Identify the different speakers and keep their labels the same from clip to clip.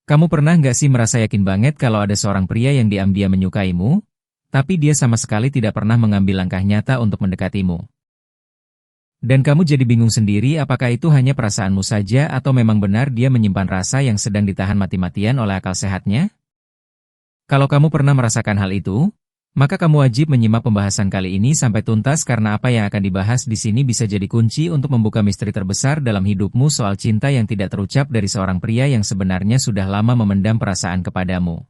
Speaker 1: Kamu pernah nggak sih merasa yakin banget kalau ada seorang pria yang diam-diam menyukaimu, tapi dia sama sekali tidak pernah mengambil langkah nyata untuk mendekatimu? Dan kamu jadi bingung sendiri apakah itu hanya perasaanmu saja atau memang benar dia menyimpan rasa yang sedang ditahan mati-matian oleh akal sehatnya? Kalau kamu pernah merasakan hal itu, maka kamu wajib menyimak pembahasan kali ini sampai tuntas karena apa yang akan dibahas di sini bisa jadi kunci untuk membuka misteri terbesar dalam hidupmu soal cinta yang tidak terucap dari seorang pria yang sebenarnya sudah lama memendam perasaan kepadamu.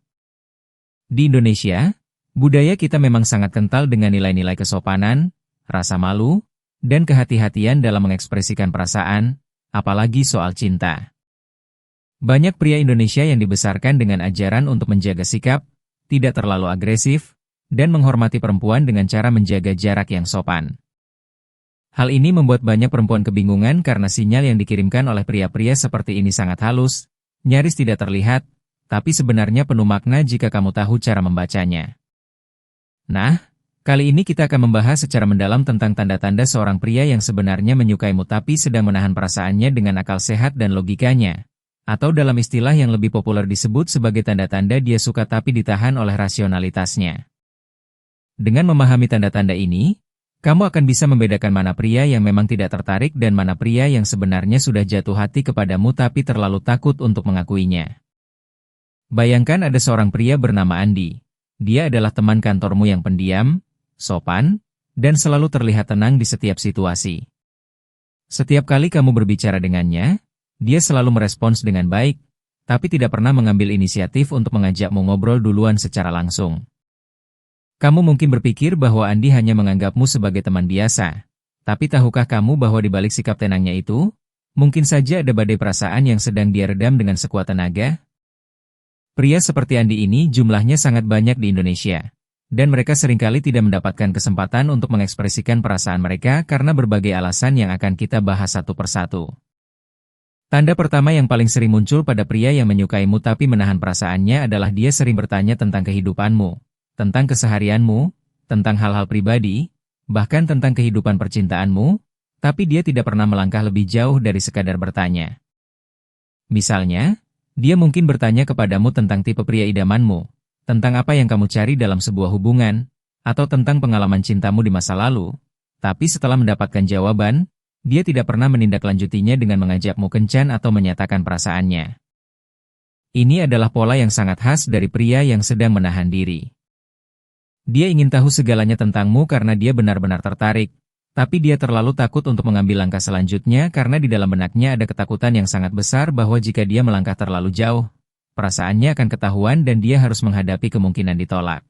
Speaker 1: Di Indonesia, budaya kita memang sangat kental dengan nilai-nilai kesopanan, rasa malu, dan kehati-hatian dalam mengekspresikan perasaan, apalagi soal cinta. Banyak pria Indonesia yang dibesarkan dengan ajaran untuk menjaga sikap, tidak terlalu agresif, dan menghormati perempuan dengan cara menjaga jarak yang sopan. Hal ini membuat banyak perempuan kebingungan karena sinyal yang dikirimkan oleh pria-pria seperti ini sangat halus, nyaris tidak terlihat, tapi sebenarnya penuh makna jika kamu tahu cara membacanya. Nah, kali ini kita akan membahas secara mendalam tentang tanda-tanda seorang pria yang sebenarnya menyukaimu tapi sedang menahan perasaannya dengan akal sehat dan logikanya. Atau dalam istilah yang lebih populer disebut sebagai tanda-tanda dia suka tapi ditahan oleh rasionalitasnya. Dengan memahami tanda-tanda ini, kamu akan bisa membedakan mana pria yang memang tidak tertarik dan mana pria yang sebenarnya sudah jatuh hati kepadamu tapi terlalu takut untuk mengakuinya. Bayangkan ada seorang pria bernama Andi. Dia adalah teman kantormu yang pendiam, sopan, dan selalu terlihat tenang di setiap situasi. Setiap kali kamu berbicara dengannya, dia selalu merespons dengan baik, tapi tidak pernah mengambil inisiatif untuk mengajakmu ngobrol duluan secara langsung. Kamu mungkin berpikir bahwa Andi hanya menganggapmu sebagai teman biasa, tapi tahukah kamu bahwa di balik sikap tenangnya itu, mungkin saja ada badai perasaan yang sedang dia redam dengan sekuat tenaga? Pria seperti Andi ini jumlahnya sangat banyak di Indonesia, dan mereka seringkali tidak mendapatkan kesempatan untuk mengekspresikan perasaan mereka karena berbagai alasan yang akan kita bahas satu persatu. Tanda pertama yang paling sering muncul pada pria yang menyukaimu tapi menahan perasaannya adalah dia sering bertanya tentang kehidupanmu, tentang keseharianmu, tentang hal-hal pribadi, bahkan tentang kehidupan percintaanmu, tapi dia tidak pernah melangkah lebih jauh dari sekadar bertanya. Misalnya, dia mungkin bertanya kepadamu tentang tipe pria idamanmu, tentang apa yang kamu cari dalam sebuah hubungan, atau tentang pengalaman cintamu di masa lalu, tapi setelah mendapatkan jawaban, dia tidak pernah menindaklanjutinya dengan mengajakmu kencan atau menyatakan perasaannya. Ini adalah pola yang sangat khas dari pria yang sedang menahan diri. Dia ingin tahu segalanya tentangmu karena dia benar-benar tertarik, tapi dia terlalu takut untuk mengambil langkah selanjutnya karena di dalam benaknya ada ketakutan yang sangat besar bahwa jika dia melangkah terlalu jauh, perasaannya akan ketahuan dan dia harus menghadapi kemungkinan ditolak.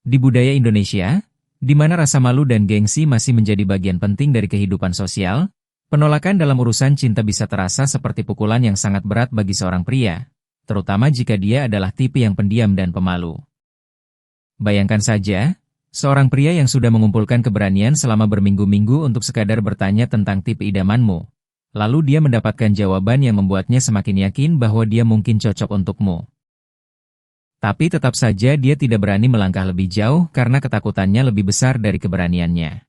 Speaker 1: Di budaya Indonesia, di mana rasa malu dan gengsi masih menjadi bagian penting dari kehidupan sosial, penolakan dalam urusan cinta bisa terasa seperti pukulan yang sangat berat bagi seorang pria, terutama jika dia adalah tipe yang pendiam dan pemalu. Bayangkan saja, seorang pria yang sudah mengumpulkan keberanian selama berminggu-minggu untuk sekadar bertanya tentang tipe idamanmu, lalu dia mendapatkan jawaban yang membuatnya semakin yakin bahwa dia mungkin cocok untukmu. Tapi tetap saja dia tidak berani melangkah lebih jauh karena ketakutannya lebih besar dari keberaniannya.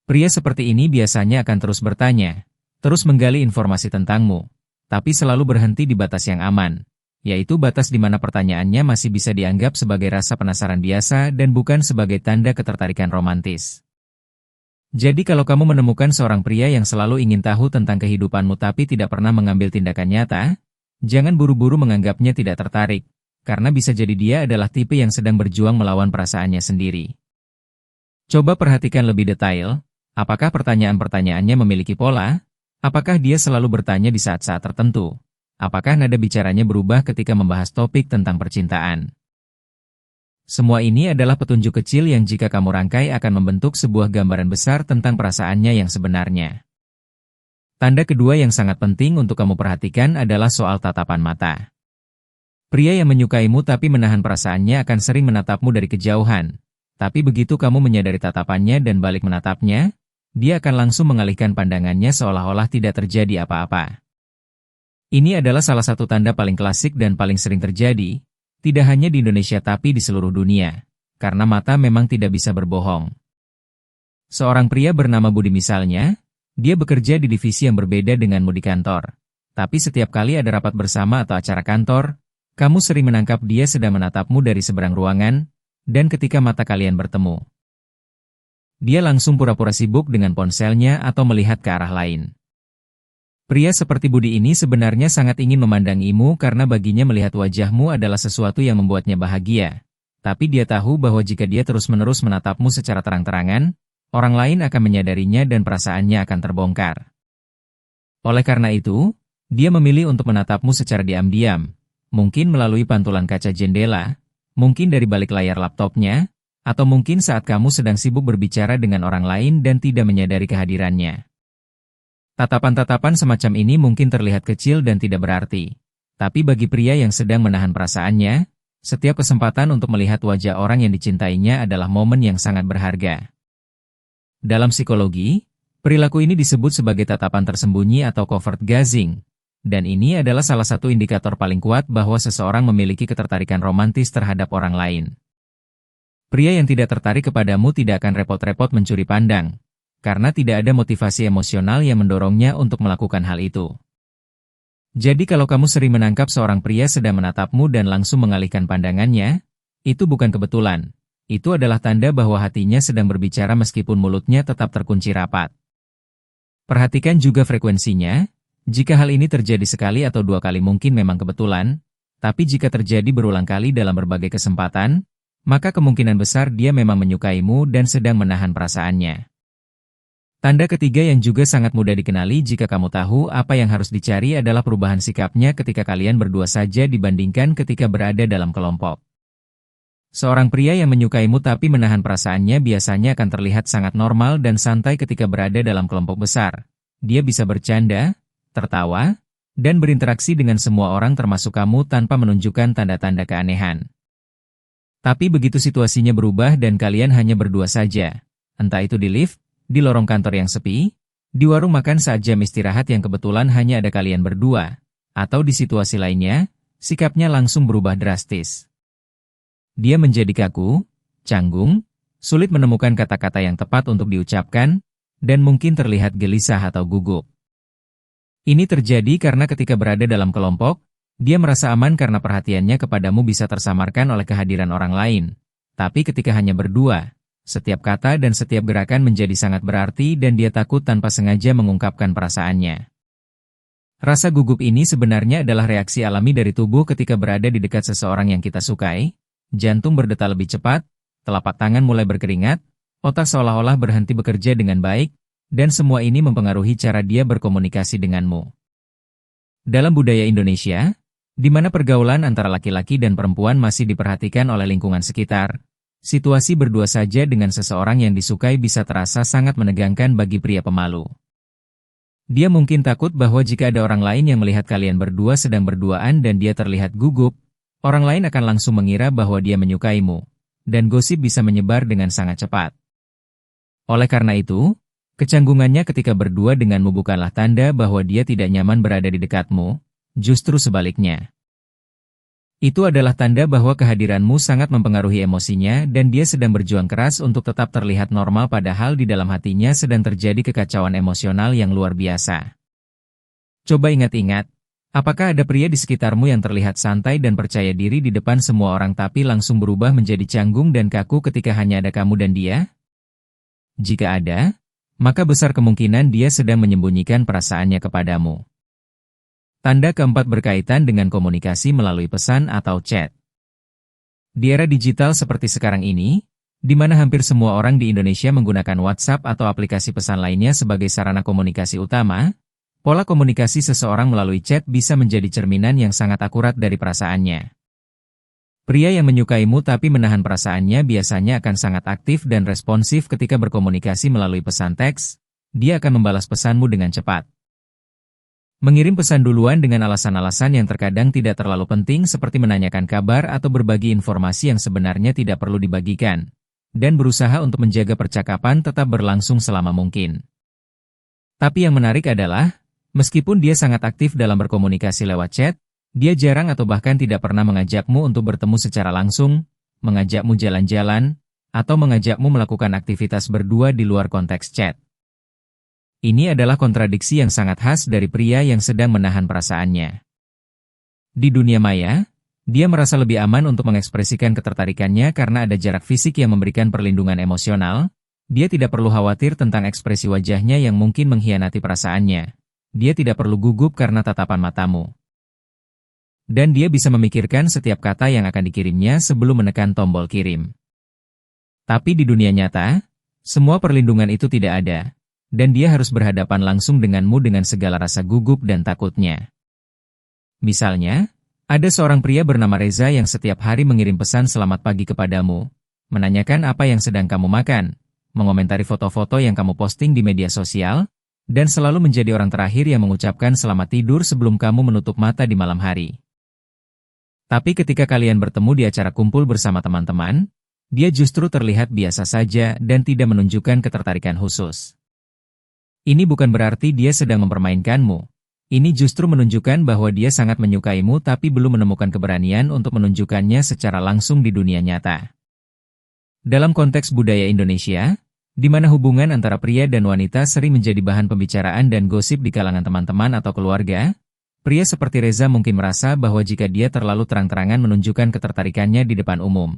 Speaker 1: Pria seperti ini biasanya akan terus bertanya, terus menggali informasi tentangmu, tapi selalu berhenti di batas yang aman, yaitu batas di mana pertanyaannya masih bisa dianggap sebagai rasa penasaran biasa dan bukan sebagai tanda ketertarikan romantis. Jadi kalau kamu menemukan seorang pria yang selalu ingin tahu tentang kehidupanmu tapi tidak pernah mengambil tindakan nyata, jangan buru-buru menganggapnya tidak tertarik. Karena bisa jadi dia adalah tipe yang sedang berjuang melawan perasaannya sendiri. Coba perhatikan lebih detail, apakah pertanyaan-pertanyaannya memiliki pola? Apakah dia selalu bertanya di saat-saat tertentu? Apakah nada bicaranya berubah ketika membahas topik tentang percintaan? Semua ini adalah petunjuk kecil yang jika kamu rangkai akan membentuk sebuah gambaran besar tentang perasaannya yang sebenarnya. Tanda kedua yang sangat penting untuk kamu perhatikan adalah soal tatapan mata. Pria yang menyukaimu tapi menahan perasaannya akan sering menatapmu dari kejauhan. Tapi begitu kamu menyadari tatapannya dan balik menatapnya, dia akan langsung mengalihkan pandangannya seolah-olah tidak terjadi apa-apa. Ini adalah salah satu tanda paling klasik dan paling sering terjadi, tidak hanya di Indonesia tapi di seluruh dunia, karena mata memang tidak bisa berbohong. Seorang pria bernama Budi misalnya, dia bekerja di divisi yang berbeda denganmu di kantor. Tapi setiap kali ada rapat bersama atau acara kantor, kamu sering menangkap dia sedang menatapmu dari seberang ruangan, dan ketika mata kalian bertemu, dia langsung pura-pura sibuk dengan ponselnya atau melihat ke arah lain. Pria seperti Budi ini sebenarnya sangat ingin memandangimu karena baginya melihat wajahmu adalah sesuatu yang membuatnya bahagia. Tapi dia tahu bahwa jika dia terus-menerus menatapmu secara terang-terangan, orang lain akan menyadarinya dan perasaannya akan terbongkar. Oleh karena itu, dia memilih untuk menatapmu secara diam-diam, mungkin melalui pantulan kaca jendela, mungkin dari balik layar laptopnya, atau mungkin saat kamu sedang sibuk berbicara dengan orang lain dan tidak menyadari kehadirannya. Tatapan-tatapan semacam ini mungkin terlihat kecil dan tidak berarti. Tapi bagi pria yang sedang menahan perasaannya, setiap kesempatan untuk melihat wajah orang yang dicintainya adalah momen yang sangat berharga. Dalam psikologi, perilaku ini disebut sebagai tatapan tersembunyi atau covert gazing. Dan ini adalah salah satu indikator paling kuat bahwa seseorang memiliki ketertarikan romantis terhadap orang lain. Pria yang tidak tertarik kepadamu tidak akan repot-repot mencuri pandang, karena tidak ada motivasi emosional yang mendorongnya untuk melakukan hal itu. Jadi kalau kamu sering menangkap seorang pria sedang menatapmu dan langsung mengalihkan pandangannya, itu bukan kebetulan. Itu adalah tanda bahwa hatinya sedang berbicara meskipun mulutnya tetap terkunci rapat. Perhatikan juga frekuensinya. Jika hal ini terjadi sekali atau dua kali mungkin memang kebetulan, tapi jika terjadi berulang kali dalam berbagai kesempatan, maka kemungkinan besar dia memang menyukaimu dan sedang menahan perasaannya. Tanda ketiga yang juga sangat mudah dikenali jika kamu tahu apa yang harus dicari adalah perubahan sikapnya ketika kalian berdua saja dibandingkan ketika berada dalam kelompok. Seorang pria yang menyukaimu tapi menahan perasaannya biasanya akan terlihat sangat normal dan santai ketika berada dalam kelompok besar. Dia bisa bercanda, tertawa, dan berinteraksi dengan semua orang termasuk kamu tanpa menunjukkan tanda-tanda keanehan. Tapi begitu situasinya berubah dan kalian hanya berdua saja, entah itu di lift, di lorong kantor yang sepi, di warung makan saat jam istirahat yang kebetulan hanya ada kalian berdua, atau di situasi lainnya, sikapnya langsung berubah drastis. Dia menjadi kaku, canggung, sulit menemukan kata-kata yang tepat untuk diucapkan, dan mungkin terlihat gelisah atau gugup. Ini terjadi karena ketika berada dalam kelompok, dia merasa aman karena perhatiannya kepadamu bisa tersamarkan oleh kehadiran orang lain. Tapi ketika hanya berdua, setiap kata dan setiap gerakan menjadi sangat berarti dan dia takut tanpa sengaja mengungkapkan perasaannya. Rasa gugup ini sebenarnya adalah reaksi alami dari tubuh ketika berada di dekat seseorang yang kita sukai, jantung berdetak lebih cepat, telapak tangan mulai berkeringat, otak seolah-olah berhenti bekerja dengan baik, dan semua ini mempengaruhi cara dia berkomunikasi denganmu. Dalam budaya Indonesia, di mana pergaulan antara laki-laki dan perempuan masih diperhatikan oleh lingkungan sekitar, situasi berdua saja dengan seseorang yang disukai bisa terasa sangat menegangkan bagi pria pemalu. Dia mungkin takut bahwa jika ada orang lain yang melihat kalian berdua sedang berduaan dan dia terlihat gugup, orang lain akan langsung mengira bahwa dia menyukaimu, dan gosip bisa menyebar dengan sangat cepat. Oleh karena itu, kecanggungannya ketika berdua denganmu bukanlah tanda bahwa dia tidak nyaman berada di dekatmu, justru sebaliknya. Itu adalah tanda bahwa kehadiranmu sangat mempengaruhi emosinya dan dia sedang berjuang keras untuk tetap terlihat normal padahal di dalam hatinya sedang terjadi kekacauan emosional yang luar biasa. Coba ingat-ingat, apakah ada pria di sekitarmu yang terlihat santai dan percaya diri di depan semua orang tapi langsung berubah menjadi canggung dan kaku ketika hanya ada kamu dan dia? Jika ada, maka besar kemungkinan dia sedang menyembunyikan perasaannya kepadamu. Tanda keempat berkaitan dengan komunikasi melalui pesan atau chat. Di era digital seperti sekarang ini, di mana hampir semua orang di Indonesia menggunakan WhatsApp atau aplikasi pesan lainnya sebagai sarana komunikasi utama, pola komunikasi seseorang melalui chat bisa menjadi cerminan yang sangat akurat dari perasaannya. Pria yang menyukaimu tapi menahan perasaannya biasanya akan sangat aktif dan responsif ketika berkomunikasi melalui pesan teks, dia akan membalas pesanmu dengan cepat. Mengirim pesan duluan dengan alasan-alasan yang terkadang tidak terlalu penting seperti menanyakan kabar atau berbagi informasi yang sebenarnya tidak perlu dibagikan, dan berusaha untuk menjaga percakapan tetap berlangsung selama mungkin. Tapi yang menarik adalah, meskipun dia sangat aktif dalam berkomunikasi lewat chat, dia jarang atau bahkan tidak pernah mengajakmu untuk bertemu secara langsung, mengajakmu jalan-jalan, atau mengajakmu melakukan aktivitas berdua di luar konteks chat. Ini adalah kontradiksi yang sangat khas dari pria yang sedang menahan perasaannya. Di dunia maya, dia merasa lebih aman untuk mengekspresikan ketertarikannya karena ada jarak fisik yang memberikan perlindungan emosional. Dia tidak perlu khawatir tentang ekspresi wajahnya yang mungkin mengkhianati perasaannya. Dia tidak perlu gugup karena tatapan matamu. Dan dia bisa memikirkan setiap kata yang akan dikirimnya sebelum menekan tombol kirim. Tapi di dunia nyata, semua perlindungan itu tidak ada. Dan dia harus berhadapan langsung denganmu dengan segala rasa gugup dan takutnya. Misalnya, ada seorang pria bernama Reza yang setiap hari mengirim pesan selamat pagi kepadamu, menanyakan apa yang sedang kamu makan, mengomentari foto-foto yang kamu posting di media sosial, dan selalu menjadi orang terakhir yang mengucapkan selamat tidur sebelum kamu menutup mata di malam hari. Tapi ketika kalian bertemu di acara kumpul bersama teman-teman, dia justru terlihat biasa saja dan tidak menunjukkan ketertarikan khusus. Ini bukan berarti dia sedang mempermainkanmu. Ini justru menunjukkan bahwa dia sangat menyukaimu tapi belum menemukan keberanian untuk menunjukkannya secara langsung di dunia nyata. Dalam konteks budaya Indonesia, di mana hubungan antara pria dan wanita sering menjadi bahan pembicaraan dan gosip di kalangan teman-teman atau keluarga, pria seperti Reza mungkin merasa bahwa jika dia terlalu terang-terangan menunjukkan ketertarikannya di depan umum,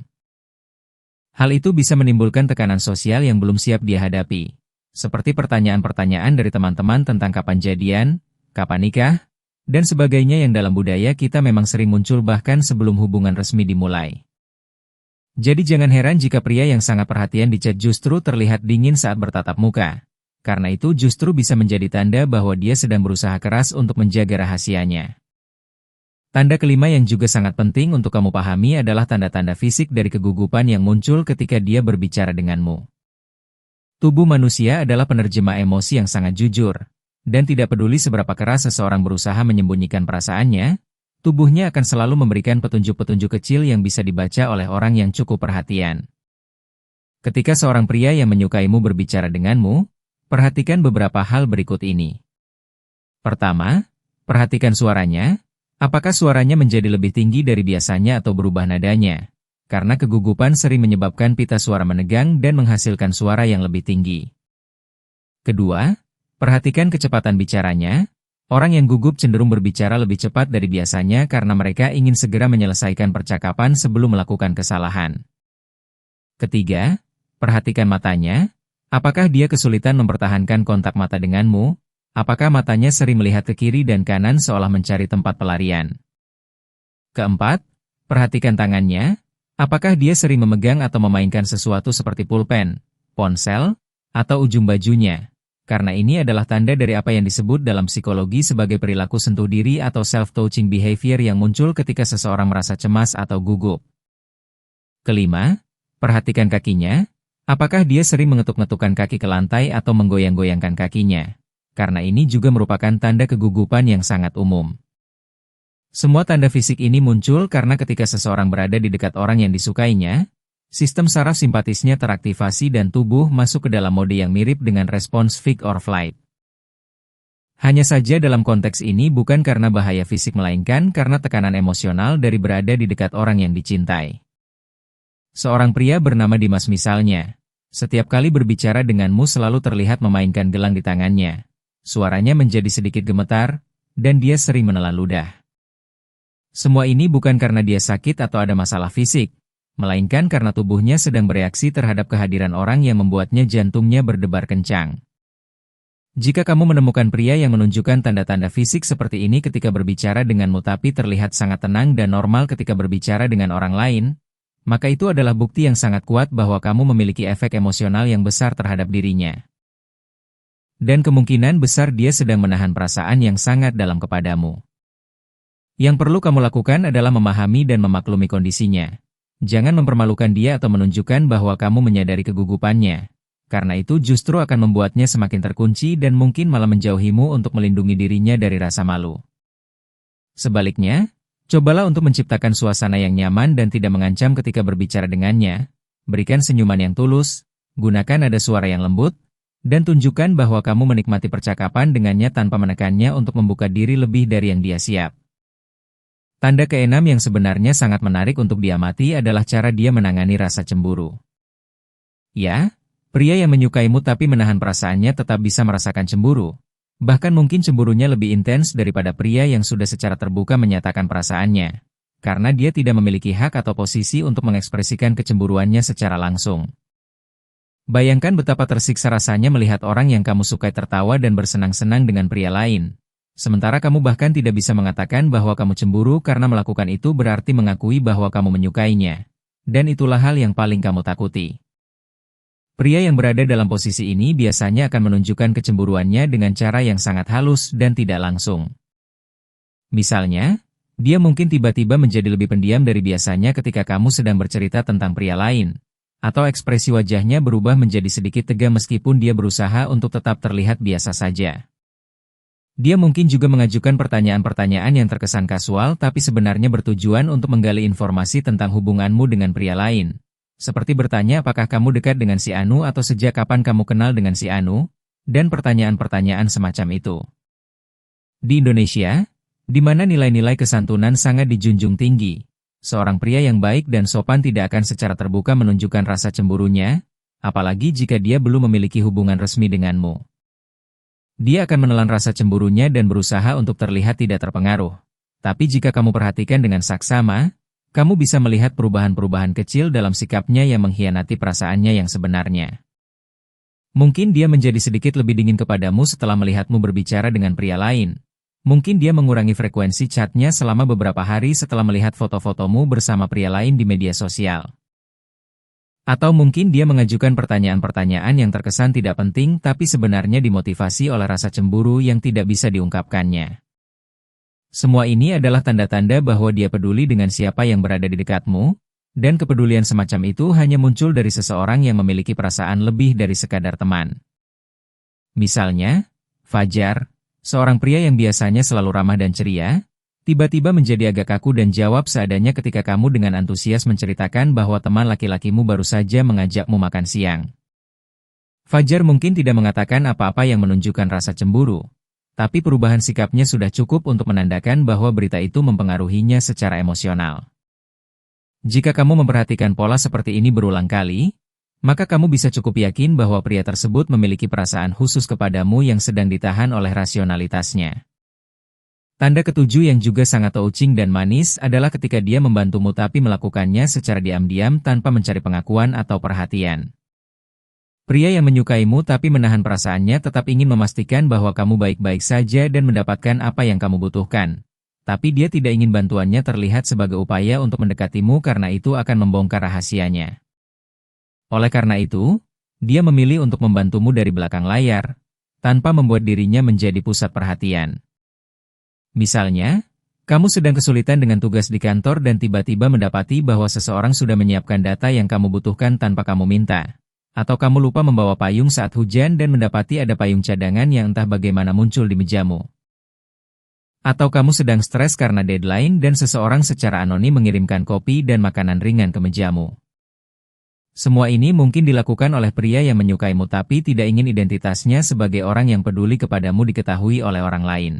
Speaker 1: hal itu bisa menimbulkan tekanan sosial yang belum siap dia hadapi. Seperti pertanyaan-pertanyaan dari teman-teman tentang kapan jadian, kapan nikah, dan sebagainya yang dalam budaya kita memang sering muncul bahkan sebelum hubungan resmi dimulai. Jadi jangan heran jika pria yang sangat perhatian di chat justru terlihat dingin saat bertatap muka. Karena itu justru bisa menjadi tanda bahwa dia sedang berusaha keras untuk menjaga rahasianya. Tanda kelima yang juga sangat penting untuk kamu pahami adalah tanda-tanda fisik dari kegugupan yang muncul ketika dia berbicara denganmu. Tubuh manusia adalah penerjemah emosi yang sangat jujur, dan tidak peduli seberapa keras seseorang berusaha menyembunyikan perasaannya, tubuhnya akan selalu memberikan petunjuk-petunjuk kecil yang bisa dibaca oleh orang yang cukup perhatian. Ketika seorang pria yang menyukaimu berbicara denganmu, perhatikan beberapa hal berikut ini. Pertama, perhatikan suaranya. Apakah suaranya menjadi lebih tinggi dari biasanya atau berubah nadanya? Karena kegugupan sering menyebabkan pita suara menegang dan menghasilkan suara yang lebih tinggi. Kedua, perhatikan kecepatan bicaranya. Orang yang gugup cenderung berbicara lebih cepat dari biasanya karena mereka ingin segera menyelesaikan percakapan sebelum melakukan kesalahan. Ketiga, perhatikan matanya. Apakah dia kesulitan mempertahankan kontak mata denganmu? Apakah matanya sering melihat ke kiri dan kanan seolah mencari tempat pelarian? Keempat, perhatikan tangannya. Apakah dia sering memegang atau memainkan sesuatu seperti pulpen, ponsel, atau ujung bajunya? Karena ini adalah tanda dari apa yang disebut dalam psikologi sebagai perilaku sentuh diri atau self-touching behavior yang muncul ketika seseorang merasa cemas atau gugup. Kelima, perhatikan kakinya. Apakah dia sering mengetuk-ngetukkan kaki ke lantai atau menggoyang-goyangkan kakinya? Karena ini juga merupakan tanda kegugupan yang sangat umum. Semua tanda fisik ini muncul karena ketika seseorang berada di dekat orang yang disukainya, sistem saraf simpatisnya teraktivasi dan tubuh masuk ke dalam mode yang mirip dengan respons fight or flight. Hanya saja dalam konteks ini bukan karena bahaya fisik melainkan karena tekanan emosional dari berada di dekat orang yang dicintai. Seorang pria bernama Dimas misalnya, setiap kali berbicara denganmu selalu terlihat memainkan gelang di tangannya. Suaranya menjadi sedikit gemetar, dan dia sering menelan ludah. Semua ini bukan karena dia sakit atau ada masalah fisik, melainkan karena tubuhnya sedang bereaksi terhadap kehadiran orang yang membuatnya jantungnya berdebar kencang. Jika kamu menemukan pria yang menunjukkan tanda-tanda fisik seperti ini ketika berbicara denganmu tapi terlihat sangat tenang dan normal ketika berbicara dengan orang lain, maka itu adalah bukti yang sangat kuat bahwa kamu memiliki efek emosional yang besar terhadap dirinya. Dan kemungkinan besar dia sedang menahan perasaan yang sangat dalam kepadamu. Yang perlu kamu lakukan adalah memahami dan memaklumi kondisinya. Jangan mempermalukan dia atau menunjukkan bahwa kamu menyadari kegugupannya. Karena itu justru akan membuatnya semakin terkunci dan mungkin malah menjauhimu untuk melindungi dirinya dari rasa malu. Sebaliknya, cobalah untuk menciptakan suasana yang nyaman dan tidak mengancam ketika berbicara dengannya. Berikan senyuman yang tulus, gunakan nada suara yang lembut, dan tunjukkan bahwa kamu menikmati percakapan dengannya tanpa menekannya untuk membuka diri lebih dari yang dia siap. Tanda keenam yang sebenarnya sangat menarik untuk diamati adalah cara dia menangani rasa cemburu. Ya, Pria yang menyukaimu tapi menahan perasaannya tetap bisa merasakan cemburu. Bahkan mungkin cemburunya lebih intens daripada pria yang sudah secara terbuka menyatakan perasaannya. Karena dia tidak memiliki hak atau posisi untuk mengekspresikan kecemburuannya secara langsung. Bayangkan betapa tersiksa rasanya melihat orang yang kamu sukai tertawa dan bersenang-senang dengan pria lain. Sementara kamu bahkan tidak bisa mengatakan bahwa kamu cemburu karena melakukan itu berarti mengakui bahwa kamu menyukainya. Dan itulah hal yang paling kamu takuti. Pria yang berada dalam posisi ini biasanya akan menunjukkan kecemburuannya dengan cara yang sangat halus dan tidak langsung. Misalnya, dia mungkin tiba-tiba menjadi lebih pendiam dari biasanya ketika kamu sedang bercerita tentang pria lain. Atau ekspresi wajahnya berubah menjadi sedikit tegang meskipun dia berusaha untuk tetap terlihat biasa saja. Dia mungkin juga mengajukan pertanyaan-pertanyaan yang terkesan kasual tapi sebenarnya bertujuan untuk menggali informasi tentang hubunganmu dengan pria lain. Seperti bertanya apakah kamu dekat dengan si Anu atau sejak kapan kamu kenal dengan si Anu, dan pertanyaan-pertanyaan semacam itu. Di Indonesia, di mana nilai-nilai kesantunan sangat dijunjung tinggi, seorang pria yang baik dan sopan tidak akan secara terbuka menunjukkan rasa cemburunya, apalagi jika dia belum memiliki hubungan resmi denganmu. Dia akan menelan rasa cemburunya dan berusaha untuk terlihat tidak terpengaruh. Tapi jika kamu perhatikan dengan saksama, kamu bisa melihat perubahan-perubahan kecil dalam sikapnya yang mengkhianati perasaannya yang sebenarnya. Mungkin dia menjadi sedikit lebih dingin kepadamu setelah melihatmu berbicara dengan pria lain. Mungkin dia mengurangi frekuensi chatnya selama beberapa hari setelah melihat foto-fotomu bersama pria lain di media sosial. Atau mungkin dia mengajukan pertanyaan-pertanyaan yang terkesan tidak penting tapi sebenarnya dimotivasi oleh rasa cemburu yang tidak bisa diungkapkannya. Semua ini adalah tanda-tanda bahwa dia peduli dengan siapa yang berada di dekatmu, dan kepedulian semacam itu hanya muncul dari seseorang yang memiliki perasaan lebih dari sekadar teman. Misalnya, Fajar, seorang pria yang biasanya selalu ramah dan ceria, tiba-tiba menjadi agak kaku dan jawab seadanya ketika kamu dengan antusias menceritakan bahwa teman laki-lakimu baru saja mengajakmu makan siang. Fajar mungkin tidak mengatakan apa-apa yang menunjukkan rasa cemburu, tapi perubahan sikapnya sudah cukup untuk menandakan bahwa berita itu mempengaruhinya secara emosional. Jika kamu memperhatikan pola seperti ini berulang kali, maka kamu bisa cukup yakin bahwa pria tersebut memiliki perasaan khusus kepadamu yang sedang ditahan oleh rasionalitasnya. Tanda ketujuh yang juga sangat touching dan manis adalah ketika dia membantumu tapi melakukannya secara diam-diam tanpa mencari pengakuan atau perhatian. Pria yang menyukaimu tapi menahan perasaannya tetap ingin memastikan bahwa kamu baik-baik saja dan mendapatkan apa yang kamu butuhkan. Tapi dia tidak ingin bantuannya terlihat sebagai upaya untuk mendekatimu karena itu akan membongkar rahasianya. Oleh karena itu, dia memilih untuk membantumu dari belakang layar, tanpa membuat dirinya menjadi pusat perhatian. Misalnya, kamu sedang kesulitan dengan tugas di kantor dan tiba-tiba mendapati bahwa seseorang sudah menyiapkan data yang kamu butuhkan tanpa kamu minta. Atau kamu lupa membawa payung saat hujan dan mendapati ada payung cadangan yang entah bagaimana muncul di mejamu. Atau kamu sedang stres karena deadline dan seseorang secara anonim mengirimkan kopi dan makanan ringan ke mejamu. Semua ini mungkin dilakukan oleh pria yang menyukaimu tapi tidak ingin identitasnya sebagai orang yang peduli kepadamu diketahui oleh orang lain.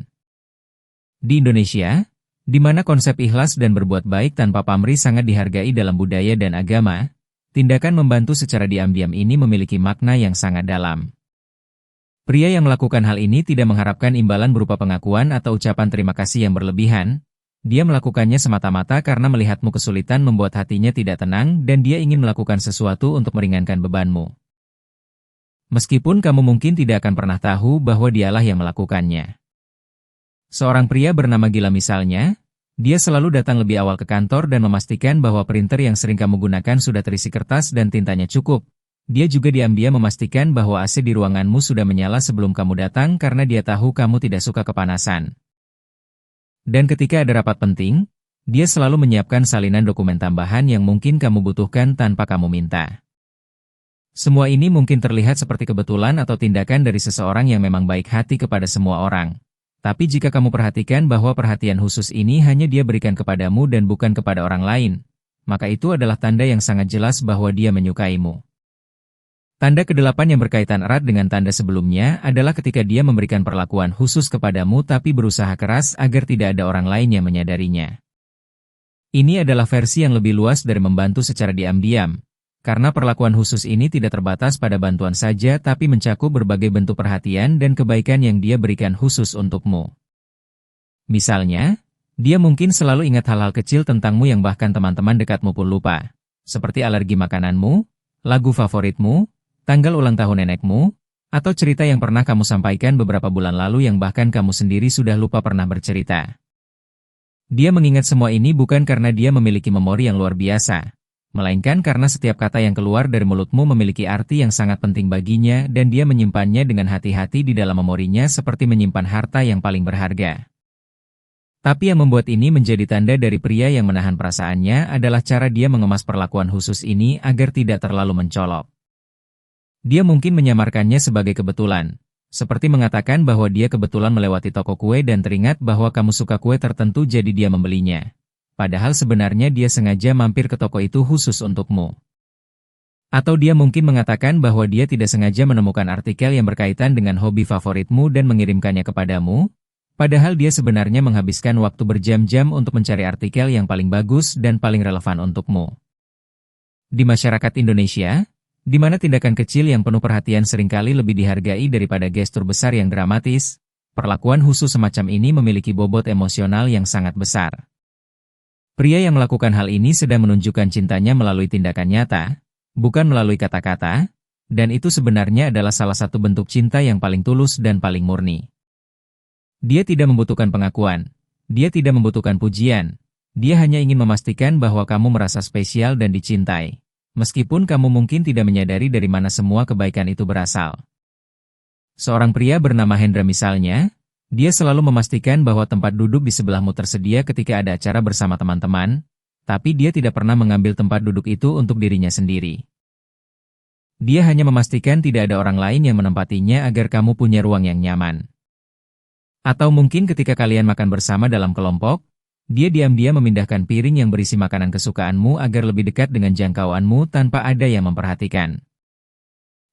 Speaker 1: Di Indonesia, di mana konsep ikhlas dan berbuat baik tanpa pamrih sangat dihargai dalam budaya dan agama, tindakan membantu secara diam-diam ini memiliki makna yang sangat dalam. Pria yang melakukan hal ini tidak mengharapkan imbalan berupa pengakuan atau ucapan terima kasih yang berlebihan. Dia melakukannya semata-mata karena melihatmu kesulitan membuat hatinya tidak tenang dan dia ingin melakukan sesuatu untuk meringankan bebanmu. Meskipun kamu mungkin tidak akan pernah tahu bahwa dialah yang melakukannya. Seorang pria bernama Gila misalnya, dia selalu datang lebih awal ke kantor dan memastikan bahwa printer yang sering kamu gunakan sudah terisi kertas dan tintanya cukup. Dia juga diam-diam memastikan bahwa AC di ruanganmu sudah menyala sebelum kamu datang karena dia tahu kamu tidak suka kepanasan. Dan ketika ada rapat penting, dia selalu menyiapkan salinan dokumen tambahan yang mungkin kamu butuhkan tanpa kamu minta. Semua ini mungkin terlihat seperti kebetulan atau tindakan dari seseorang yang memang baik hati kepada semua orang. Tapi jika kamu perhatikan bahwa perhatian khusus ini hanya dia berikan kepadamu dan bukan kepada orang lain, maka itu adalah tanda yang sangat jelas bahwa dia menyukaimu. Tanda ke-8 yang berkaitan erat dengan tanda sebelumnya adalah ketika dia memberikan perlakuan khusus kepadamu tapi berusaha keras agar tidak ada orang lain yang menyadarinya. Ini adalah versi yang lebih luas dari membantu secara diam-diam. Karena perlakuan khusus ini tidak terbatas pada bantuan saja tapi mencakup berbagai bentuk perhatian dan kebaikan yang dia berikan khusus untukmu. Misalnya, dia mungkin selalu ingat hal-hal kecil tentangmu yang bahkan teman-teman dekatmu pun lupa. Seperti alergi makananmu, lagu favoritmu, tanggal ulang tahun nenekmu, atau cerita yang pernah kamu sampaikan beberapa bulan lalu yang bahkan kamu sendiri sudah lupa pernah bercerita. Dia mengingat semua ini bukan karena dia memiliki memori yang luar biasa, melainkan karena setiap kata yang keluar dari mulutmu memiliki arti yang sangat penting baginya dan dia menyimpannya dengan hati-hati di dalam memorinya seperti menyimpan harta yang paling berharga. Tapi yang membuat ini menjadi tanda dari pria yang menahan perasaannya adalah cara dia mengemas perlakuan khusus ini agar tidak terlalu mencolok. Dia mungkin menyamarkannya sebagai kebetulan, seperti mengatakan bahwa dia kebetulan melewati toko kue dan teringat bahwa kamu suka kue tertentu jadi dia membelinya. Padahal sebenarnya dia sengaja mampir ke toko itu khusus untukmu. Atau dia mungkin mengatakan bahwa dia tidak sengaja menemukan artikel yang berkaitan dengan hobi favoritmu dan mengirimkannya kepadamu, padahal dia sebenarnya menghabiskan waktu berjam-jam untuk mencari artikel yang paling bagus dan paling relevan untukmu. Di masyarakat Indonesia, di mana tindakan kecil yang penuh perhatian seringkali lebih dihargai daripada gestur besar yang dramatis, perlakuan khusus semacam ini memiliki bobot emosional yang sangat besar. Pria yang melakukan hal ini sedang menunjukkan cintanya melalui tindakan nyata, bukan melalui kata-kata, dan itu sebenarnya adalah salah satu bentuk cinta yang paling tulus dan paling murni. Dia tidak membutuhkan pengakuan, dia tidak membutuhkan pujian, dia hanya ingin memastikan bahwa kamu merasa spesial dan dicintai, meskipun kamu mungkin tidak menyadari dari mana semua kebaikan itu berasal. Seorang pria bernama Hendra misalnya, dia selalu memastikan bahwa tempat duduk di sebelahmu tersedia ketika ada acara bersama teman-teman, tapi dia tidak pernah mengambil tempat duduk itu untuk dirinya sendiri. Dia hanya memastikan tidak ada orang lain yang menempatinya agar kamu punya ruang yang nyaman. Atau mungkin ketika kalian makan bersama dalam kelompok, dia diam-diam memindahkan piring yang berisi makanan kesukaanmu agar lebih dekat dengan jangkauanmu tanpa ada yang memperhatikan.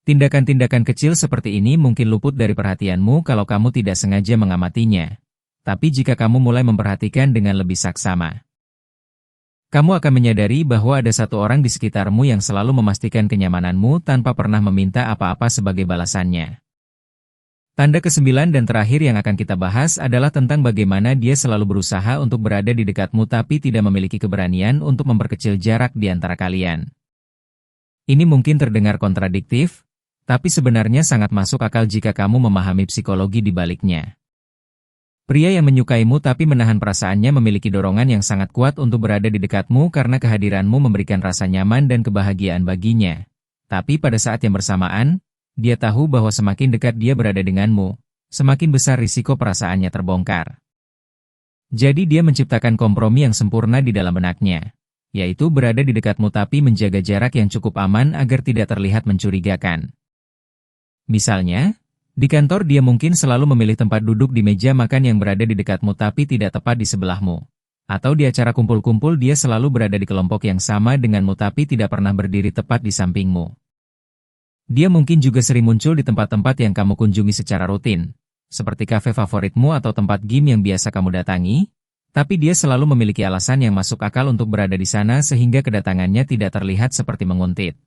Speaker 1: Tindakan-tindakan kecil seperti ini mungkin luput dari perhatianmu kalau kamu tidak sengaja mengamatinya. Tapi jika kamu mulai memperhatikan dengan lebih saksama, kamu akan menyadari bahwa ada satu orang di sekitarmu yang selalu memastikan kenyamananmu tanpa pernah meminta apa-apa sebagai balasannya. Tanda ke-9 dan terakhir yang akan kita bahas adalah tentang bagaimana dia selalu berusaha untuk berada di dekatmu tapi tidak memiliki keberanian untuk memperkecil jarak di antara kalian. Ini mungkin terdengar kontradiktif, tapi sebenarnya sangat masuk akal jika kamu memahami psikologi di baliknya. Pria yang menyukaimu tapi menahan perasaannya memiliki dorongan yang sangat kuat untuk berada di dekatmu karena kehadiranmu memberikan rasa nyaman dan kebahagiaan baginya. Tapi pada saat yang bersamaan, dia tahu bahwa semakin dekat dia berada denganmu, semakin besar risiko perasaannya terbongkar. Jadi dia menciptakan kompromi yang sempurna di dalam benaknya, yaitu berada di dekatmu tapi menjaga jarak yang cukup aman agar tidak terlihat mencurigakan. Misalnya, di kantor dia mungkin selalu memilih tempat duduk di meja makan yang berada di dekatmu tapi tidak tepat di sebelahmu. Atau di acara kumpul-kumpul dia selalu berada di kelompok yang sama denganmu tapi tidak pernah berdiri tepat di sampingmu. Dia mungkin juga sering muncul di tempat-tempat yang kamu kunjungi secara rutin, seperti kafe favoritmu atau tempat gym yang biasa kamu datangi, tapi dia selalu memiliki alasan yang masuk akal untuk berada di sana sehingga kedatangannya tidak terlihat seperti menguntit.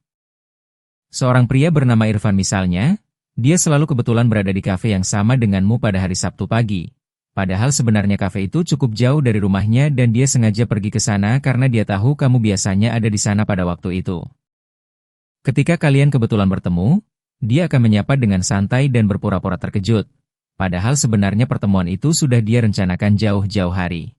Speaker 1: Seorang pria bernama Irfan misalnya, dia selalu kebetulan berada di kafe yang sama denganmu pada hari Sabtu pagi. Padahal sebenarnya kafe itu cukup jauh dari rumahnya dan dia sengaja pergi ke sana karena dia tahu kamu biasanya ada di sana pada waktu itu. Ketika kalian kebetulan bertemu, dia akan menyapa dengan santai dan berpura-pura terkejut. Padahal sebenarnya pertemuan itu sudah dia rencanakan jauh-jauh hari.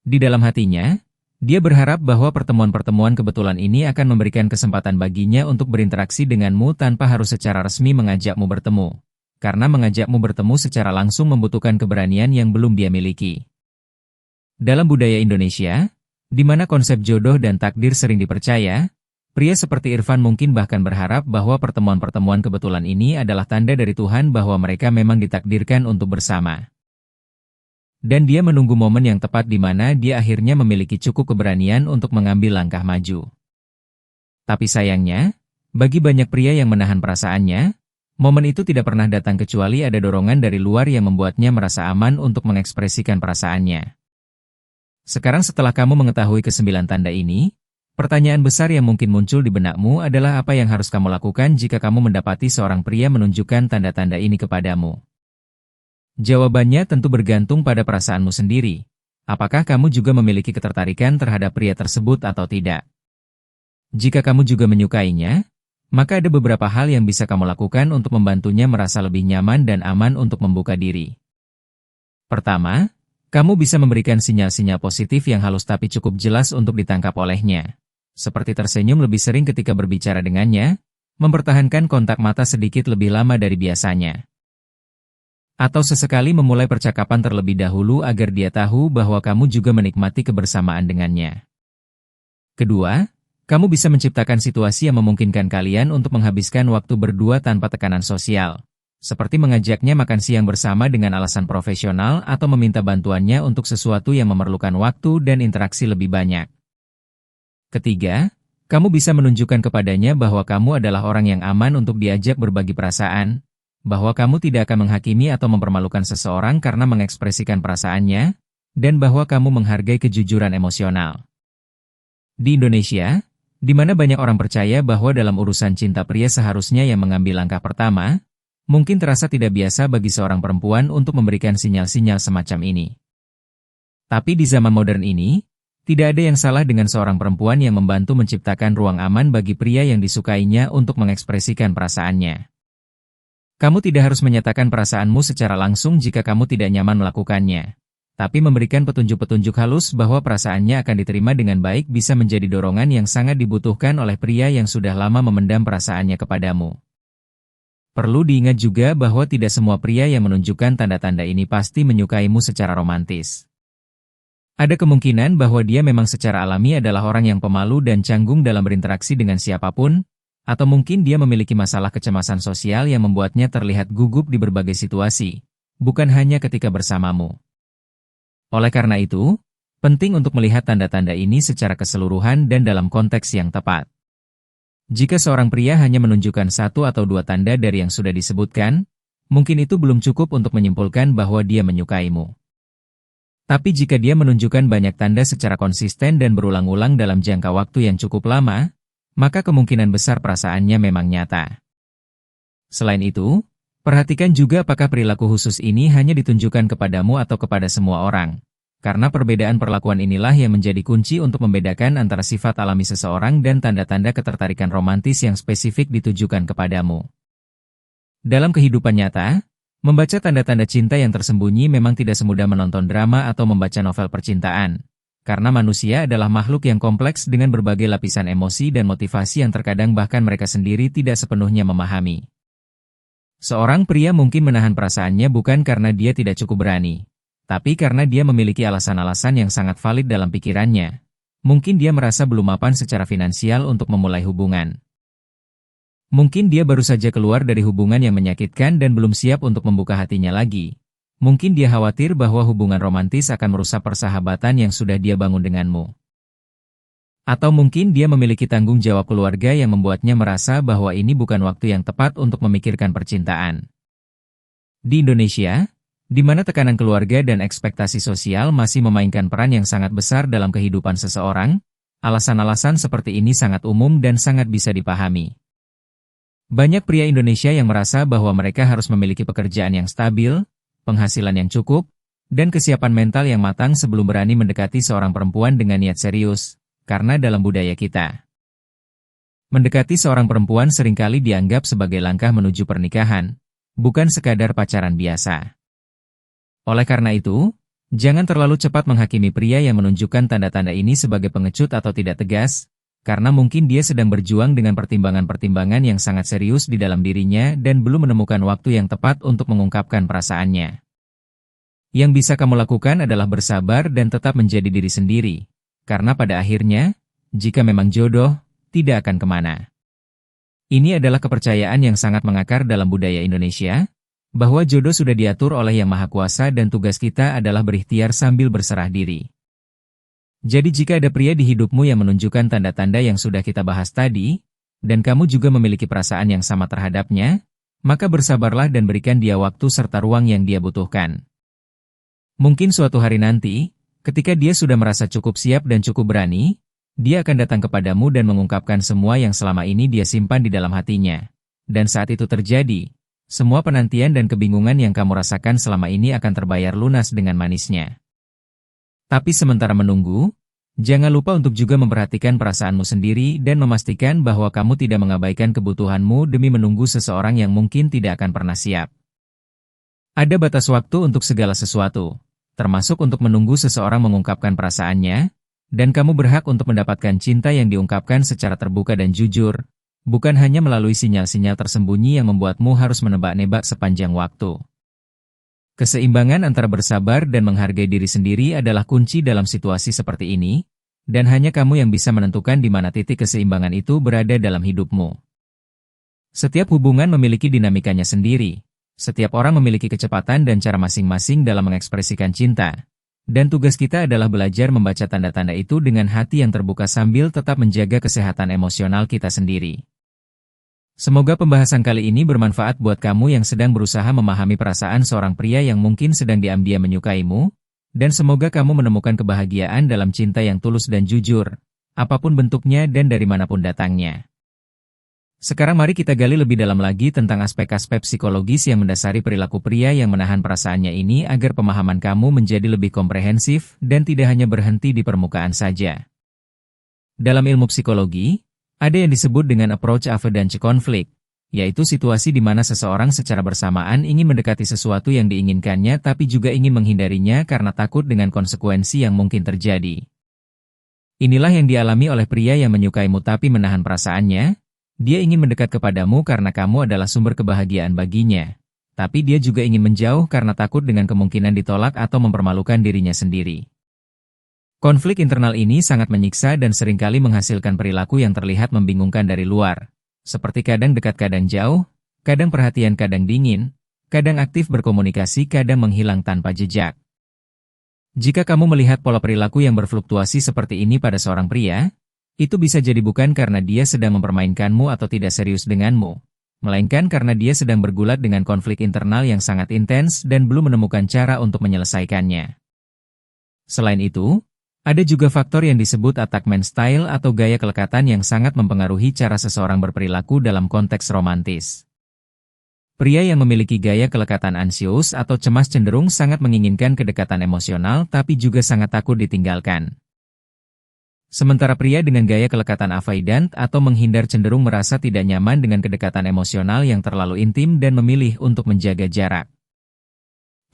Speaker 1: Di dalam hatinya, dia berharap bahwa pertemuan-pertemuan kebetulan ini akan memberikan kesempatan baginya untuk berinteraksi denganmu tanpa harus secara resmi mengajakmu bertemu. Karena mengajakmu bertemu secara langsung membutuhkan keberanian yang belum dia miliki. Dalam budaya Indonesia, di mana konsep jodoh dan takdir sering dipercaya, pria seperti Irfan mungkin bahkan berharap bahwa pertemuan-pertemuan kebetulan ini adalah tanda dari Tuhan bahwa mereka memang ditakdirkan untuk bersama. Dan dia menunggu momen yang tepat di mana dia akhirnya memiliki cukup keberanian untuk mengambil langkah maju. Tapi sayangnya, bagi banyak pria yang menahan perasaannya, momen itu tidak pernah datang kecuali ada dorongan dari luar yang membuatnya merasa aman untuk mengekspresikan perasaannya. Sekarang setelah kamu mengetahui ke-9 tanda ini, Pertanyaan besar yang mungkin muncul di benakmu adalah apa yang harus kamu lakukan jika kamu mendapati seorang pria menunjukkan tanda-tanda ini kepadamu. Jawabannya tentu bergantung pada perasaanmu sendiri. Apakah kamu juga memiliki ketertarikan terhadap pria tersebut atau tidak? Jika kamu juga menyukainya, maka ada beberapa hal yang bisa kamu lakukan untuk membantunya merasa lebih nyaman dan aman untuk membuka diri. Pertama, kamu bisa memberikan sinyal-sinyal positif yang halus tapi cukup jelas untuk ditangkap olehnya. Seperti tersenyum lebih sering ketika berbicara dengannya, mempertahankan kontak mata sedikit lebih lama dari biasanya. Atau sesekali memulai percakapan terlebih dahulu agar dia tahu bahwa kamu juga menikmati kebersamaan dengannya. Kedua, kamu bisa menciptakan situasi yang memungkinkan kalian untuk menghabiskan waktu berdua tanpa tekanan sosial. Seperti mengajaknya makan siang bersama dengan alasan profesional atau meminta bantuannya untuk sesuatu yang memerlukan waktu dan interaksi lebih banyak. Ketiga, kamu bisa menunjukkan kepadanya bahwa kamu adalah orang yang aman untuk diajak berbagi perasaan, bahwa kamu tidak akan menghakimi atau mempermalukan seseorang karena mengekspresikan perasaannya, dan bahwa kamu menghargai kejujuran emosional. Di Indonesia, di mana banyak orang percaya bahwa dalam urusan cinta pria seharusnya yang mengambil langkah pertama, mungkin terasa tidak biasa bagi seorang perempuan untuk memberikan sinyal-sinyal semacam ini. Tapi di zaman modern ini, tidak ada yang salah dengan seorang perempuan yang membantu menciptakan ruang aman bagi pria yang disukainya untuk mengekspresikan perasaannya. Kamu tidak harus menyatakan perasaanmu secara langsung jika kamu tidak nyaman melakukannya. Tapi memberikan petunjuk-petunjuk halus bahwa perasaannya akan diterima dengan baik bisa menjadi dorongan yang sangat dibutuhkan oleh pria yang sudah lama memendam perasaannya kepadamu. Perlu diingat juga bahwa tidak semua pria yang menunjukkan tanda-tanda ini pasti menyukaimu secara romantis. Ada kemungkinan bahwa dia memang secara alami adalah orang yang pemalu dan canggung dalam berinteraksi dengan siapapun, atau mungkin dia memiliki masalah kecemasan sosial yang membuatnya terlihat gugup di berbagai situasi, bukan hanya ketika bersamamu. Oleh karena itu, penting untuk melihat tanda-tanda ini secara keseluruhan dan dalam konteks yang tepat. Jika seorang pria hanya menunjukkan satu atau dua tanda dari yang sudah disebutkan, mungkin itu belum cukup untuk menyimpulkan bahwa dia menyukaimu. Tapi jika dia menunjukkan banyak tanda secara konsisten dan berulang-ulang dalam jangka waktu yang cukup lama, maka kemungkinan besar perasaannya memang nyata. Selain itu, perhatikan juga apakah perilaku khusus ini hanya ditunjukkan kepadamu atau kepada semua orang. Karena perbedaan perlakuan inilah yang menjadi kunci untuk membedakan antara sifat alami seseorang dan tanda-tanda ketertarikan romantis yang spesifik ditujukan kepadamu. Dalam kehidupan nyata, membaca tanda-tanda cinta yang tersembunyi memang tidak semudah menonton drama atau membaca novel percintaan. Karena manusia adalah makhluk yang kompleks dengan berbagai lapisan emosi dan motivasi yang terkadang bahkan mereka sendiri tidak sepenuhnya memahami. Seorang pria mungkin menahan perasaannya bukan karena dia tidak cukup berani, tapi karena dia memiliki alasan-alasan yang sangat valid dalam pikirannya. Mungkin dia merasa belum mapan secara finansial untuk memulai hubungan. Mungkin dia baru saja keluar dari hubungan yang menyakitkan dan belum siap untuk membuka hatinya lagi. Mungkin dia khawatir bahwa hubungan romantis akan merusak persahabatan yang sudah dia bangun denganmu. Atau mungkin dia memiliki tanggung jawab keluarga yang membuatnya merasa bahwa ini bukan waktu yang tepat untuk memikirkan percintaan. Di Indonesia, di mana tekanan keluarga dan ekspektasi sosial masih memainkan peran yang sangat besar dalam kehidupan seseorang, alasan-alasan seperti ini sangat umum dan sangat bisa dipahami. Banyak pria Indonesia yang merasa bahwa mereka harus memiliki pekerjaan yang stabil, penghasilan yang cukup, dan kesiapan mental yang matang sebelum berani mendekati seorang perempuan dengan niat serius, karena dalam budaya kita, mendekati seorang perempuan seringkali dianggap sebagai langkah menuju pernikahan, bukan sekadar pacaran biasa. Oleh karena itu, jangan terlalu cepat menghakimi pria yang menunjukkan tanda-tanda ini sebagai pengecut atau tidak tegas, karena mungkin dia sedang berjuang dengan pertimbangan-pertimbangan yang sangat serius di dalam dirinya dan belum menemukan waktu yang tepat untuk mengungkapkan perasaannya. Yang bisa kamu lakukan adalah bersabar dan tetap menjadi diri sendiri, karena pada akhirnya, jika memang jodoh, tidak akan kemana. Ini adalah kepercayaan yang sangat mengakar dalam budaya Indonesia, bahwa jodoh sudah diatur oleh Yang Maha Kuasa dan tugas kita adalah berikhtiar sambil berserah diri. Jadi jika ada pria di hidupmu yang menunjukkan tanda-tanda yang sudah kita bahas tadi, dan kamu juga memiliki perasaan yang sama terhadapnya, maka bersabarlah dan berikan dia waktu serta ruang yang dia butuhkan. Mungkin suatu hari nanti, ketika dia sudah merasa cukup siap dan cukup berani, dia akan datang kepadamu dan mengungkapkan semua yang selama ini dia simpan di dalam hatinya. Dan saat itu terjadi, semua penantian dan kebingungan yang kamu rasakan selama ini akan terbayar lunas dengan manisnya. Tapi sementara menunggu, jangan lupa untuk juga memperhatikan perasaanmu sendiri dan memastikan bahwa kamu tidak mengabaikan kebutuhanmu demi menunggu seseorang yang mungkin tidak akan pernah siap. Ada batas waktu untuk segala sesuatu, termasuk untuk menunggu seseorang mengungkapkan perasaannya, dan kamu berhak untuk mendapatkan cinta yang diungkapkan secara terbuka dan jujur, bukan hanya melalui sinyal-sinyal tersembunyi yang membuatmu harus menebak-nebak sepanjang waktu. Keseimbangan antara bersabar dan menghargai diri sendiri adalah kunci dalam situasi seperti ini, dan hanya kamu yang bisa menentukan di mana titik keseimbangan itu berada dalam hidupmu. Setiap hubungan memiliki dinamikanya sendiri, setiap orang memiliki kecepatan dan cara masing-masing dalam mengekspresikan cinta, dan tugas kita adalah belajar membaca tanda-tanda itu dengan hati yang terbuka sambil tetap menjaga kesehatan emosional kita sendiri. Semoga pembahasan kali ini bermanfaat buat kamu yang sedang berusaha memahami perasaan seorang pria yang mungkin sedang diam-diam menyukaimu, dan semoga kamu menemukan kebahagiaan dalam cinta yang tulus dan jujur, apapun bentuknya dan dari manapun datangnya. Sekarang mari kita gali lebih dalam lagi tentang aspek-aspek psikologis yang mendasari perilaku pria yang menahan perasaannya ini agar pemahaman kamu menjadi lebih komprehensif dan tidak hanya berhenti di permukaan saja. Dalam ilmu psikologi, ada yang disebut dengan approach avoidance conflict, yaitu situasi di mana seseorang secara bersamaan ingin mendekati sesuatu yang diinginkannya tapi juga ingin menghindarinya karena takut dengan konsekuensi yang mungkin terjadi. Inilah yang dialami oleh pria yang menyukaimu tapi menahan perasaannya. Dia ingin mendekat kepadamu karena kamu adalah sumber kebahagiaan baginya, tapi dia juga ingin menjauh karena takut dengan kemungkinan ditolak atau mempermalukan dirinya sendiri. Konflik internal ini sangat menyiksa dan seringkali menghasilkan perilaku yang terlihat membingungkan dari luar, seperti kadang dekat kadang jauh, kadang perhatian kadang dingin, kadang aktif berkomunikasi kadang menghilang tanpa jejak. Jika kamu melihat pola perilaku yang berfluktuasi seperti ini pada seorang pria, itu bisa jadi bukan karena dia sedang mempermainkanmu atau tidak serius denganmu, melainkan karena dia sedang bergulat dengan konflik internal yang sangat intens dan belum menemukan cara untuk menyelesaikannya. Selain itu, ada juga faktor yang disebut attachment style atau gaya kelekatan yang sangat mempengaruhi cara seseorang berperilaku dalam konteks romantis. Pria yang memiliki gaya kelekatan ansius atau cemas cenderung sangat menginginkan kedekatan emosional tapi juga sangat takut ditinggalkan. Sementara pria dengan gaya kelekatan avoidant atau menghindar cenderung merasa tidak nyaman dengan kedekatan emosional yang terlalu intim dan memilih untuk menjaga jarak.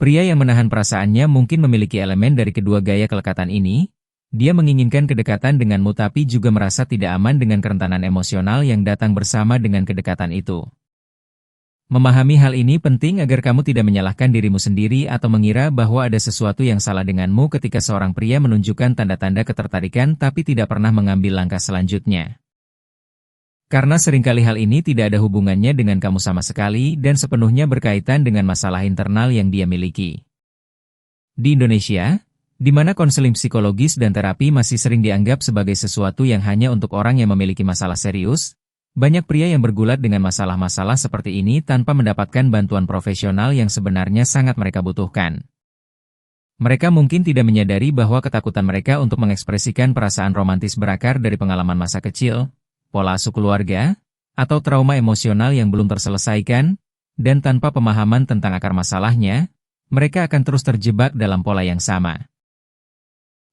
Speaker 1: Pria yang menahan perasaannya mungkin memiliki elemen dari kedua gaya kelekatan ini. Dia menginginkan kedekatan denganmu tapi juga merasa tidak aman dengan kerentanan emosional yang datang bersama dengan kedekatan itu. Memahami hal ini penting agar kamu tidak menyalahkan dirimu sendiri atau mengira bahwa ada sesuatu yang salah denganmu ketika seorang pria menunjukkan tanda-tanda ketertarikan tapi tidak pernah mengambil langkah selanjutnya. Karena seringkali hal ini tidak ada hubungannya dengan kamu sama sekali dan sepenuhnya berkaitan dengan masalah internal yang dia miliki. Di Indonesia, di mana konseling psikologis dan terapi masih sering dianggap sebagai sesuatu yang hanya untuk orang yang memiliki masalah serius, banyak pria yang bergulat dengan masalah-masalah seperti ini tanpa mendapatkan bantuan profesional yang sebenarnya sangat mereka butuhkan. Mereka mungkin tidak menyadari bahwa ketakutan mereka untuk mengekspresikan perasaan romantis berakar dari pengalaman masa kecil, pola asuh keluarga, atau trauma emosional yang belum terselesaikan, dan tanpa pemahaman tentang akar masalahnya, mereka akan terus terjebak dalam pola yang sama,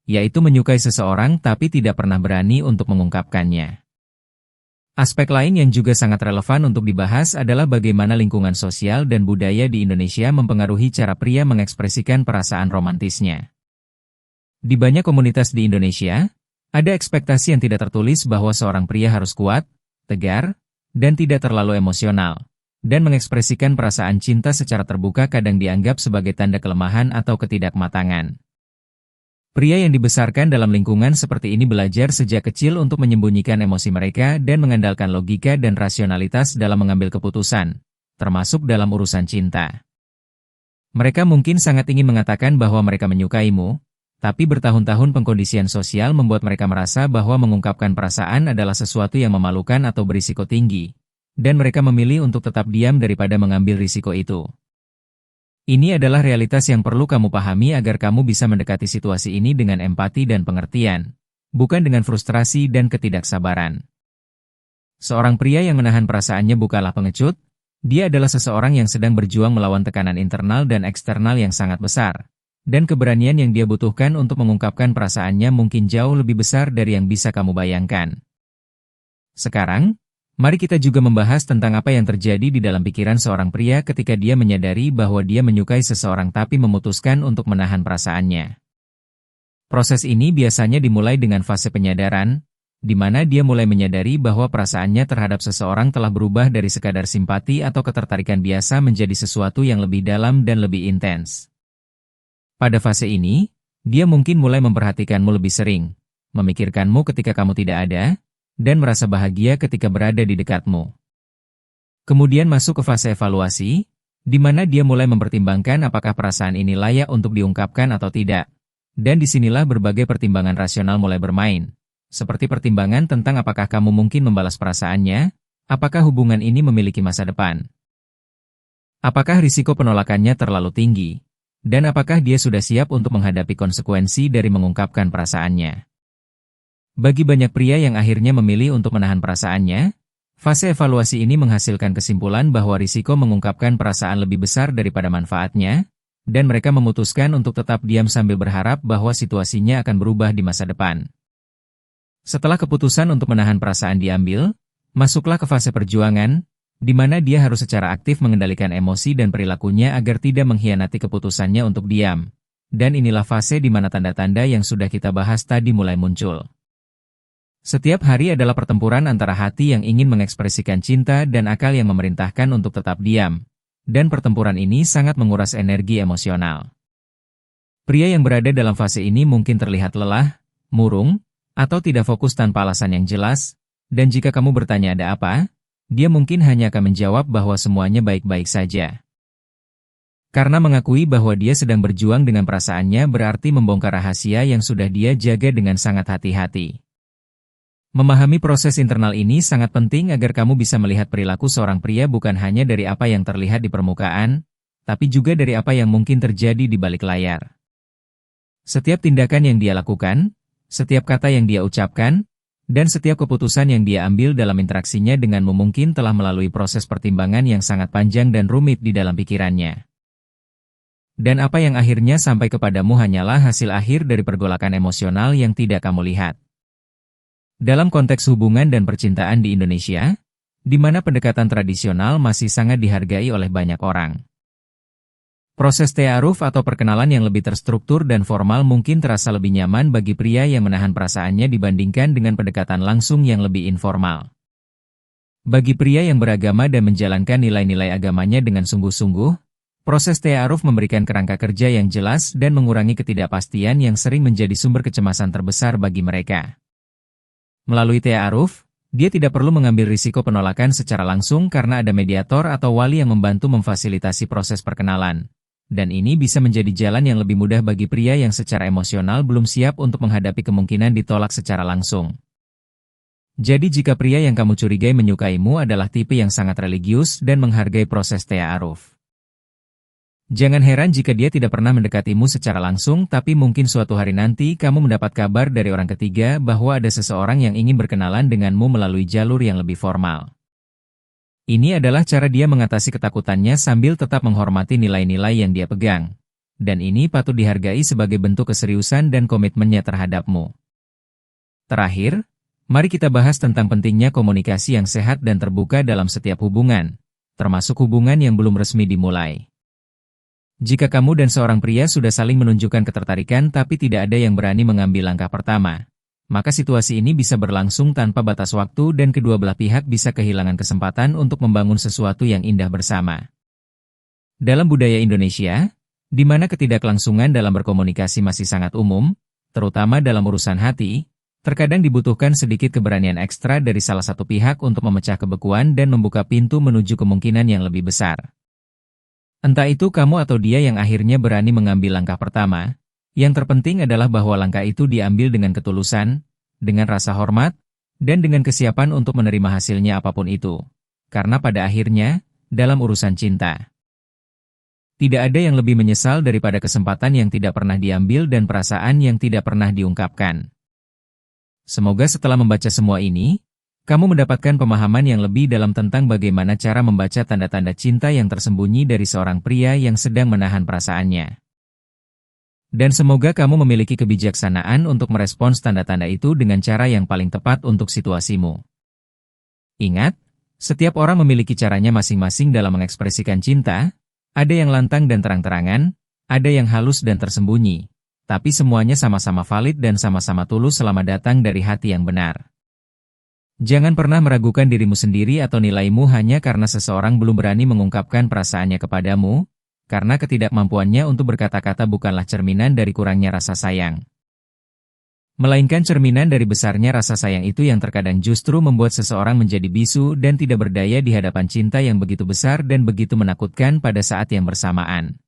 Speaker 1: yaitu menyukai seseorang tapi tidak pernah berani untuk mengungkapkannya. Aspek lain yang juga sangat relevan untuk dibahas adalah bagaimana lingkungan sosial dan budaya di Indonesia mempengaruhi cara pria mengekspresikan perasaan romantisnya. Di banyak komunitas di Indonesia, ada ekspektasi yang tidak tertulis bahwa seorang pria harus kuat, tegar, dan tidak terlalu emosional, dan mengekspresikan perasaan cinta secara terbuka kadang dianggap sebagai tanda kelemahan atau ketidakmatangan. Pria yang dibesarkan dalam lingkungan seperti ini belajar sejak kecil untuk menyembunyikan emosi mereka dan mengandalkan logika dan rasionalitas dalam mengambil keputusan, termasuk dalam urusan cinta. Mereka mungkin sangat ingin mengatakan bahwa mereka menyukaimu, tapi bertahun-tahun pengkondisian sosial membuat mereka merasa bahwa mengungkapkan perasaan adalah sesuatu yang memalukan atau berisiko tinggi, dan mereka memilih untuk tetap diam daripada mengambil risiko itu. Ini adalah realitas yang perlu kamu pahami agar kamu bisa mendekati situasi ini dengan empati dan pengertian, bukan dengan frustrasi dan ketidaksabaran. Seorang pria yang menahan perasaannya bukanlah pengecut, dia adalah seseorang yang sedang berjuang melawan tekanan internal dan eksternal yang sangat besar. Dan keberanian yang dia butuhkan untuk mengungkapkan perasaannya mungkin jauh lebih besar dari yang bisa kamu bayangkan. Sekarang, mari kita juga membahas tentang apa yang terjadi di dalam pikiran seorang pria ketika dia menyadari bahwa dia menyukai seseorang tapi memutuskan untuk menahan perasaannya. Proses ini biasanya dimulai dengan fase penyadaran, di mana dia mulai menyadari bahwa perasaannya terhadap seseorang telah berubah dari sekadar simpati atau ketertarikan biasa menjadi sesuatu yang lebih dalam dan lebih intens. Pada fase ini, dia mungkin mulai memperhatikanmu lebih sering, memikirkanmu ketika kamu tidak ada, dan merasa bahagia ketika berada di dekatmu. Kemudian masuk ke fase evaluasi, di mana dia mulai mempertimbangkan apakah perasaan ini layak untuk diungkapkan atau tidak. Dan disinilah berbagai pertimbangan rasional mulai bermain, seperti pertimbangan tentang apakah kamu mungkin membalas perasaannya, apakah hubungan ini memiliki masa depan, apakah risiko penolakannya terlalu tinggi, dan apakah dia sudah siap untuk menghadapi konsekuensi dari mengungkapkan perasaannya. Bagi banyak pria yang akhirnya memilih untuk menahan perasaannya, fase evaluasi ini menghasilkan kesimpulan bahwa risiko mengungkapkan perasaan lebih besar daripada manfaatnya, dan mereka memutuskan untuk tetap diam sambil berharap bahwa situasinya akan berubah di masa depan. Setelah keputusan untuk menahan perasaan diambil, masuklah ke fase perjuangan, di mana dia harus secara aktif mengendalikan emosi dan perilakunya agar tidak mengkhianati keputusannya untuk diam. Dan inilah fase di mana tanda-tanda yang sudah kita bahas tadi mulai muncul. Setiap hari adalah pertempuran antara hati yang ingin mengekspresikan cinta dan akal yang memerintahkan untuk tetap diam. Dan pertempuran ini sangat menguras energi emosional. Pria yang berada dalam fase ini mungkin terlihat lelah, murung, atau tidak fokus tanpa alasan yang jelas, dan jika kamu bertanya ada apa, dia mungkin hanya akan menjawab bahwa semuanya baik-baik saja. Karena mengakui bahwa dia sedang berjuang dengan perasaannya berarti membongkar rahasia yang sudah dia jaga dengan sangat hati-hati. Memahami proses internal ini sangat penting agar kamu bisa melihat perilaku seorang pria bukan hanya dari apa yang terlihat di permukaan, tapi juga dari apa yang mungkin terjadi di balik layar. Setiap tindakan yang dia lakukan, setiap kata yang dia ucapkan, dan setiap keputusan yang dia ambil dalam interaksinya denganmu mungkin telah melalui proses pertimbangan yang sangat panjang dan rumit di dalam pikirannya. Dan apa yang akhirnya sampai kepadamu hanyalah hasil akhir dari pergolakan emosional yang tidak kamu lihat. Dalam konteks hubungan dan percintaan di Indonesia, di mana pendekatan tradisional masih sangat dihargai oleh banyak orang. Proses ta'aruf atau perkenalan yang lebih terstruktur dan formal mungkin terasa lebih nyaman bagi pria yang menahan perasaannya dibandingkan dengan pendekatan langsung yang lebih informal. Bagi pria yang beragama dan menjalankan nilai-nilai agamanya dengan sungguh-sungguh, proses ta'aruf memberikan kerangka kerja yang jelas dan mengurangi ketidakpastian yang sering menjadi sumber kecemasan terbesar bagi mereka. Melalui ta'aruf, dia tidak perlu mengambil risiko penolakan secara langsung karena ada mediator atau wali yang membantu memfasilitasi proses perkenalan. Dan ini bisa menjadi jalan yang lebih mudah bagi pria yang secara emosional belum siap untuk menghadapi kemungkinan ditolak secara langsung. Jadi jika pria yang kamu curigai menyukaimu adalah tipe yang sangat religius dan menghargai proses ta'aruf, jangan heran jika dia tidak pernah mendekatimu secara langsung, tapi mungkin suatu hari nanti kamu mendapat kabar dari orang ketiga bahwa ada seseorang yang ingin berkenalan denganmu melalui jalur yang lebih formal. Ini adalah cara dia mengatasi ketakutannya sambil tetap menghormati nilai-nilai yang dia pegang. Dan ini patut dihargai sebagai bentuk keseriusan dan komitmennya terhadapmu. Terakhir, mari kita bahas tentang pentingnya komunikasi yang sehat dan terbuka dalam setiap hubungan, termasuk hubungan yang belum resmi dimulai. Jika kamu dan seorang pria sudah saling menunjukkan ketertarikan tapi tidak ada yang berani mengambil langkah pertama, maka situasi ini bisa berlangsung tanpa batas waktu dan kedua belah pihak bisa kehilangan kesempatan untuk membangun sesuatu yang indah bersama. Dalam budaya Indonesia, di mana ketidaklangsungan dalam berkomunikasi masih sangat umum, terutama dalam urusan hati, terkadang dibutuhkan sedikit keberanian ekstra dari salah satu pihak untuk memecah kebekuan dan membuka pintu menuju kemungkinan yang lebih besar. Entah itu kamu atau dia yang akhirnya berani mengambil langkah pertama, yang terpenting adalah bahwa langkah itu diambil dengan ketulusan, dengan rasa hormat, dan dengan kesiapan untuk menerima hasilnya apapun itu. Karena pada akhirnya, dalam urusan cinta, tidak ada yang lebih menyesal daripada kesempatan yang tidak pernah diambil dan perasaan yang tidak pernah diungkapkan. Semoga setelah membaca semua ini, kamu mendapatkan pemahaman yang lebih dalam tentang bagaimana cara membaca tanda-tanda cinta yang tersembunyi dari seorang pria yang sedang menahan perasaannya. Dan semoga kamu memiliki kebijaksanaan untuk merespons tanda-tanda itu dengan cara yang paling tepat untuk situasimu. Ingat, setiap orang memiliki caranya masing-masing dalam mengekspresikan cinta, ada yang lantang dan terang-terangan, ada yang halus dan tersembunyi, tapi semuanya sama-sama valid dan sama-sama tulus selama datang dari hati yang benar. Jangan pernah meragukan dirimu sendiri atau nilaimu hanya karena seseorang belum berani mengungkapkan perasaannya kepadamu, karena ketidakmampuannya untuk berkata-kata bukanlah cerminan dari kurangnya rasa sayang. Melainkan cerminan dari besarnya rasa sayang itu yang terkadang justru membuat seseorang menjadi bisu dan tidak berdaya di hadapan cinta yang begitu besar dan begitu menakutkan pada saat yang bersamaan.